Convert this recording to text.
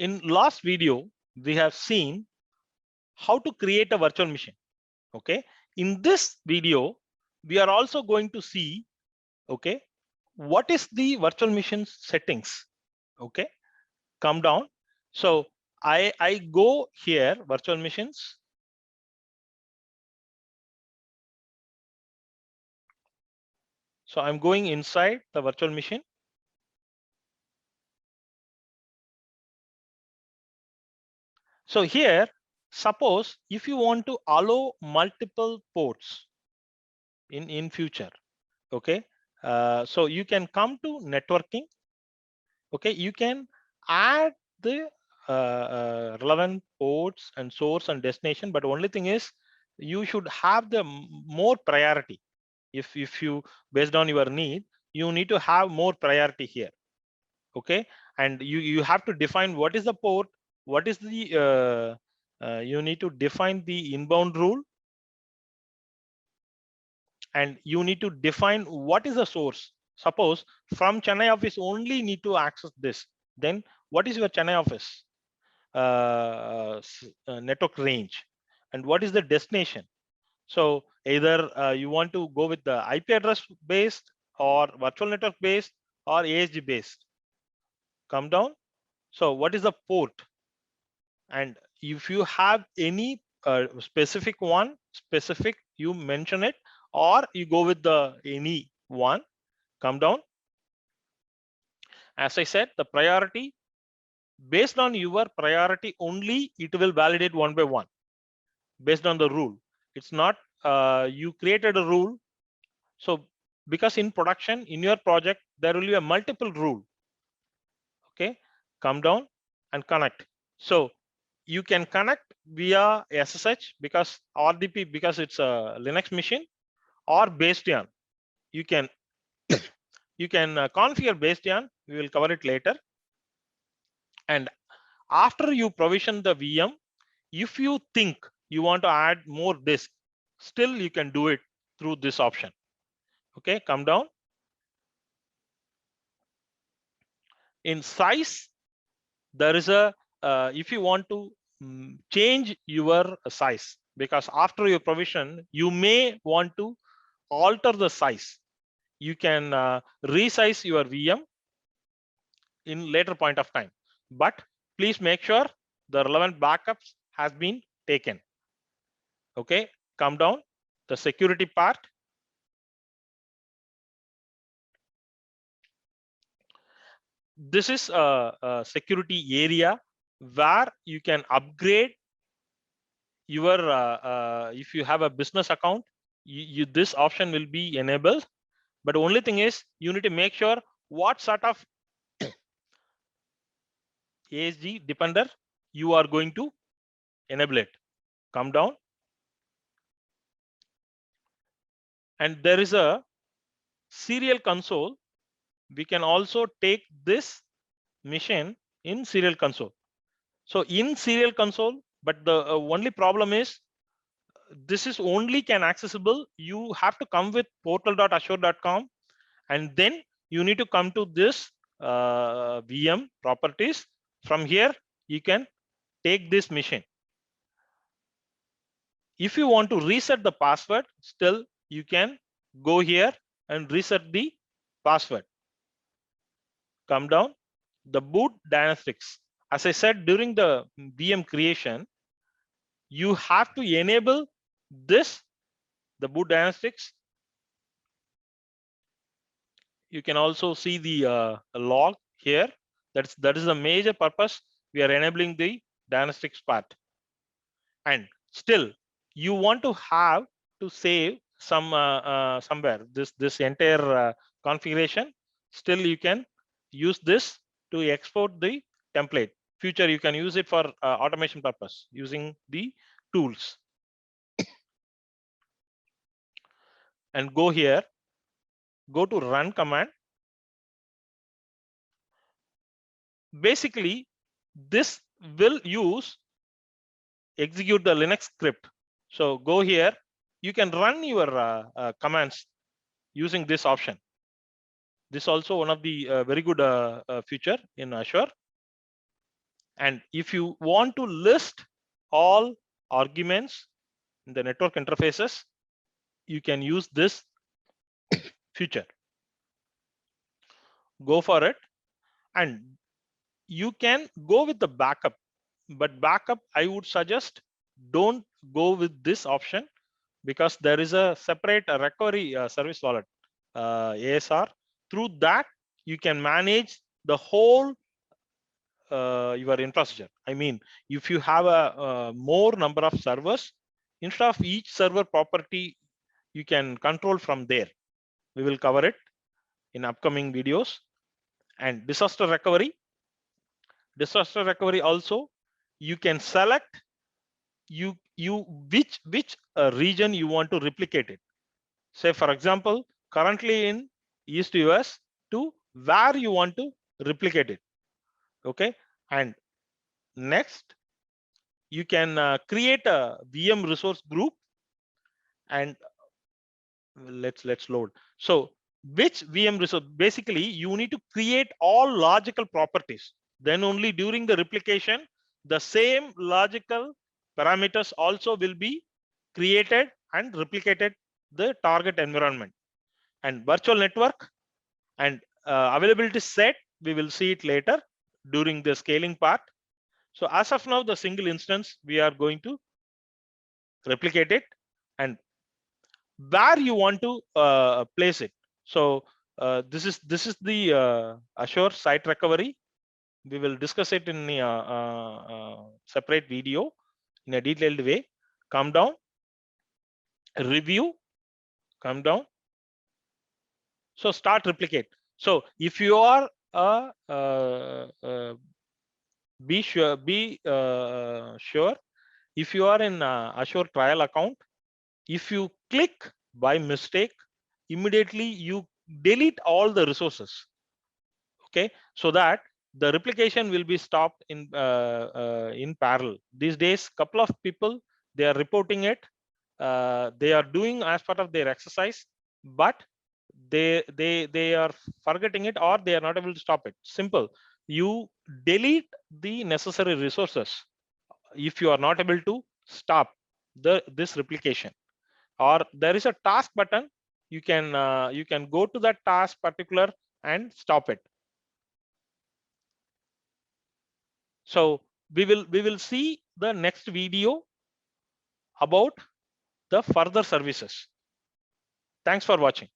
In last video, we have seen how to create a virtual machine. Okay. In this video, we are also going to see, okay, what is the virtual machine settings. Okay. Come down. So I go here, virtual machines. So I'm going inside the virtual machine. So here, suppose if you want to allow multiple ports in future, okay, so you can come to networking. Okay, you can add the relevant ports and source and destination, but only thing is you should have the more priority. If you, based on your need, you need to have more priority here. Okay, and you have to define what is the port, what is the you need to define the inbound rule, and you need to define what is the source. Suppose from Chennai office only need to access this, then what is your Chennai office network range, and what is the destination? So either you want to go with the IP address based or virtual network based or ASG based. Come down. So what is the port? And if you have any specific one, specific, you mention it, or you go with the any one. Come down. As I said, the priority, based on your priority only, it will validate one by one based on the rule. It's not you created a rule. So because in production, in your project, there will be a multiple rule. Okay, come down and connect. So you can connect via SSH because RDP, because it's a Linux machine, or Bastion. You can configure Bastion. We will cover it later. And after you provision the VM, if you think you want to add more disk, still you can do it through this option. Okay, come down. In size, there is a if you want to change your size, because after your provision you may want to alter the size, you can resize your VM in later point of time, but please make sure the relevant backups has been taken. Okay, come down. The security part, this is a security area where you can upgrade your if you have a business account, this option will be enabled. But the only thing is you need to make sure what sort of ASG depender you are going to enable it. Come down. And there is a serial console. We can also take this machine in serial console. So in serial console, but the only problem is this is only can accessible. You have to come with portal.azure.com, and then you need to come to this VM properties. From here, you can take this machine. If you want to reset the password, still you can go here and reset the password. Come down. The boot diagnostics. As I said, during the VM creation, you have to enable this, the boot diagnostics. You can also see the log here. That is the major purpose. We are enabling the diagnostics part. And still, you want to have to save some somewhere this entire configuration. Still, you can use this to export the template. Future, you can use it for automation purpose using the tools. And go here, go to run command. Basically, this will execute the Linux script. So go here, you can run your commands using this option. This also one of the very good feature in Azure. And if you want to list all arguments in the network interfaces, you can use this feature. Go for it. And you can go with the backup, but backup, I would suggest don't go with this option, because there is a separate recovery service wallet, ASR. Through that, you can manage the whole your infrastructure. I mean, if you have a more number of servers, instead of each server property, you can control from there. We will cover it in upcoming videos. And disaster recovery also, you can select which region you want to replicate it. Say, for example, currently in East US, to where you want to replicate it. Okay. And next, you can create a VM resource group, and let's load. So which VM resource? Basically, you need to create all logical properties. Then only during the replication, the same logical parameters also will be created and replicated the target environment. And virtual network and availability set, we will see it later during the scaling part. So as of now, the single instance, we are going to replicate it, and where you want to place it. So this is the Azure site recovery. We will discuss it in a separate video in a detailed way. Come down, review, come down. So start replicate. So if you are be sure if you are in Azure trial account, if you click by mistake, immediately you delete all the resources. Okay, so that the replication will be stopped in parallel. These days, couple of people, they are reporting it. They are doing as part of their exercise, but they are forgetting it, or they are not able to stop it. Simple. You delete the necessary resources if you are not able to stop this replication. Or there is a task button, you can go to that task particular and stop it. So we will see the next video about the further services. Thanks for watching.